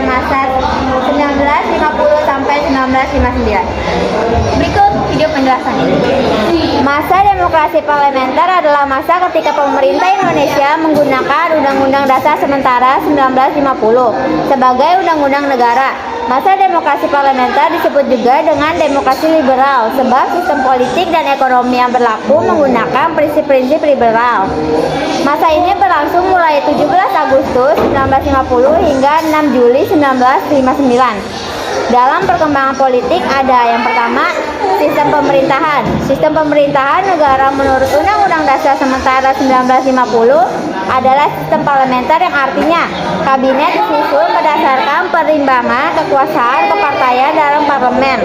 masa 1950 sampai 1959. Berikut video penjelasannya. Masa demokrasi parlementer adalah masa ketika pemerintah Indonesia menggunakan Undang-Undang Dasar Sementara 1950 sebagai undang-undang negara. Masa demokrasi parlementer disebut juga dengan demokrasi liberal sebab sistem politik dan ekonomi yang berlaku menggunakan prinsip-prinsip liberal. Masa ini berlangsung mulai 17 Agustus 1950 hingga 6 Juli 1959. Dalam perkembangan politik ada yang pertama, sistem pemerintahan. Sistem pemerintahan negara menurut Undang-Undang Dasar Sementara 1950 adalah sistem parlementer yang artinya kabinet disusun berdasarkan perimbangan kekuasaan kepartaian dalam parlemen.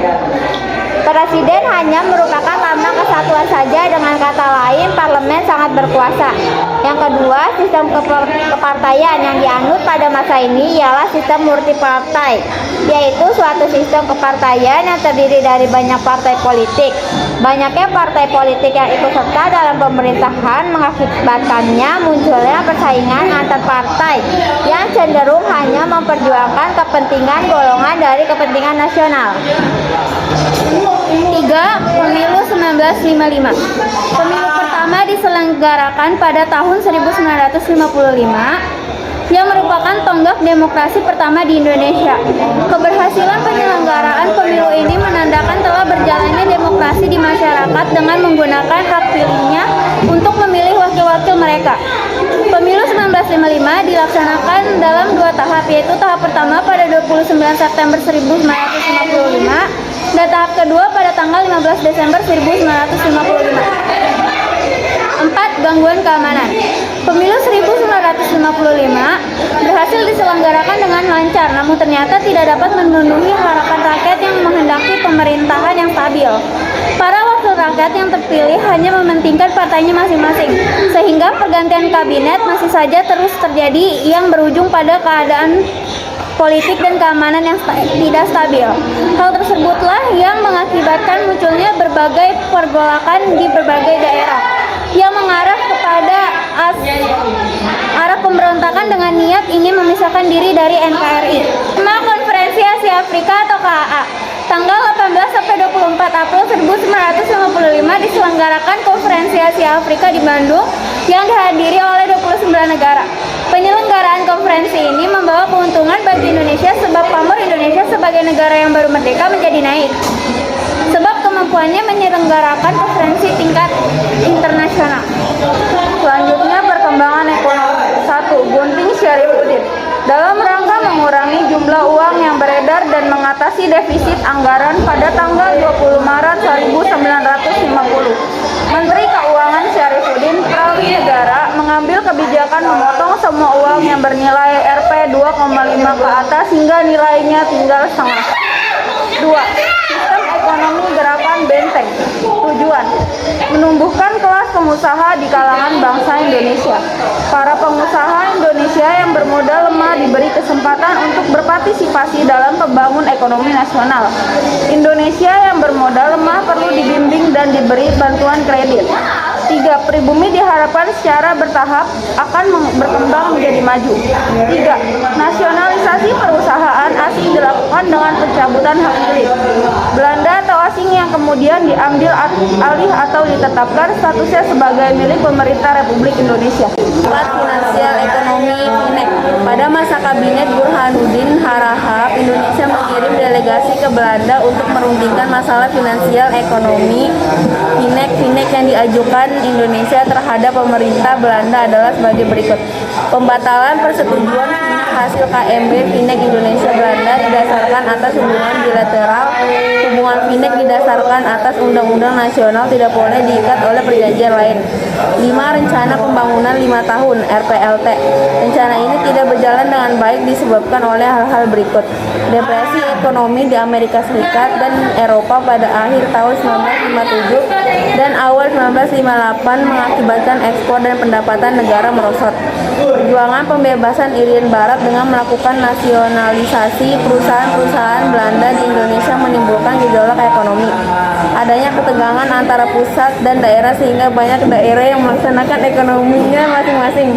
Presiden hanya merupakan lambang kesatuan saja, dengan kata lain parlemen sangat berkuasa. Yang kedua, sistem kepartaian yang dianut pada masa ini ialah sistem multipartai, yaitu suatu sistem kepartaian yang terdiri dari banyak partai politik. Banyaknya partai politik yang ikut serta dalam pemerintahan mengakibatkannya munculnya persaingan antar partai yang cenderung hanya memperjuangkan kepentingan golongan dari kepentingan nasional. 3. Pemilu 1955. Pemilu pertama diselenggarakan pada tahun 1955 yang merupakan tonggak demokrasi pertama di Indonesia. Keberhasilan penyelenggaraan pemilu ini menandakan telah berjalannya demokrasi di masyarakat dengan menggunakan hak pilihnya untuk memilih wakil-wakil mereka. Pemilu 1955 dilaksanakan dalam 2 tahap, yaitu tahap pertama pada 29 September 1955 dan tahap kedua pada tanggal 15 Desember 1955. 4. Gangguan keamanan. Pemilu 1955 berhasil diselenggarakan dengan lancar, namun ternyata tidak dapat memenuhi harapan rakyat yang menghendaki pemerintahan yang stabil. Para wakil rakyat yang terpilih hanya mementingkan partainya masing-masing, sehingga pergantian kabinet masih saja terus terjadi yang berujung pada keadaan politik dan keamanan yang tidak stabil. Hal tersebutlah yang mengakibatkan munculnya berbagai pergolakan di berbagai daerah yang mengarah kepada arah pemberontakan dengan niat ingin memisahkan diri dari NKRI. Konferensi Asia Afrika atau KAA. Tanggal 18 sampai 24 April 1955 diselenggarakan Konferensi Asia Afrika di Bandung yang dihadiri oleh 29 negara. Penyelenggaraan konferensi ini membawa keuntungan bagi Indonesia sebab pamor Indonesia sebagai negara yang baru merdeka menjadi naik. Sebab kemampuannya menyelenggarakan konferensi tingkat internasional. Selanjutnya, perkembangan ekonomi. 1. Gunting Syarifuddin. Dalam rangka mengurangi jumlah uang yang beredar dan mengatasi defisit anggaran pada tanggal 20 Maret 1950, Menteri Keuangan Syarifuddin Prawijagara mengambil kebijakan memotong semua uang yang bernilai Rp 2,5 ke atas hingga nilainya tinggal setengah. 2. Sistem ekonomi gerakan benteng. Tujuan: menumbuhkan kelas pengusaha di kalangan bangsa Indonesia. Para pengusaha Indonesia yang bermodal lemah diberi kesempatan untuk berpartisipasi dalam pembangunan ekonomi nasional. Indonesia yang bermodal lemah perlu dibimbing dan diberi bantuan kredit. 3. Pribumi diharapkan secara bertahap akan berkembang menjadi maju. 3. Nasionalisasi perusahaan asing dilakukan dengan pencabutan hak pilih Belanda atau asing yang kemudian diambil alih atau ditetapkan statusnya sebagai milik pemerintah Republik Indonesia. 4. Finansial ekonomi FINEK. Pada masa kabinet Burhanuddin Harahap, Indonesia mengirim delegasi ke Belanda untuk merundingkan masalah finansial ekonomi FINEK. FINEK yang diajukan Indonesia terhadap pemerintah Belanda adalah sebagai berikut. Pembatalan persetujuan FINEK hasil KMB FINEK Indonesia Belanda didasarkan atas hubungan bilateral. Hubungan FINEK didasarkan atas undang-undang nasional, tidak boleh diikat oleh perjanjian lain. 5. Rencana pembangunan 5 tahun (RPLT). Rencana ini tidak berjalan dengan baik disebabkan oleh hal-hal berikut. Depresi ekonomi di Amerika Serikat dan Eropa pada akhir tahun 1957 dan awal 1958 mengakibatkan ekspor dan pendapatan negara merosot. Perjuangan pembebasan Irian Barat dengan melakukan nasionalisasi perusahaan-perusahaan Belanda di Indonesia menimbulkan gejolak ekonomi. Adanya ketegangan antara pusat dan daerah sehingga banyak daerah yang melaksanakan ekonominya masing-masing.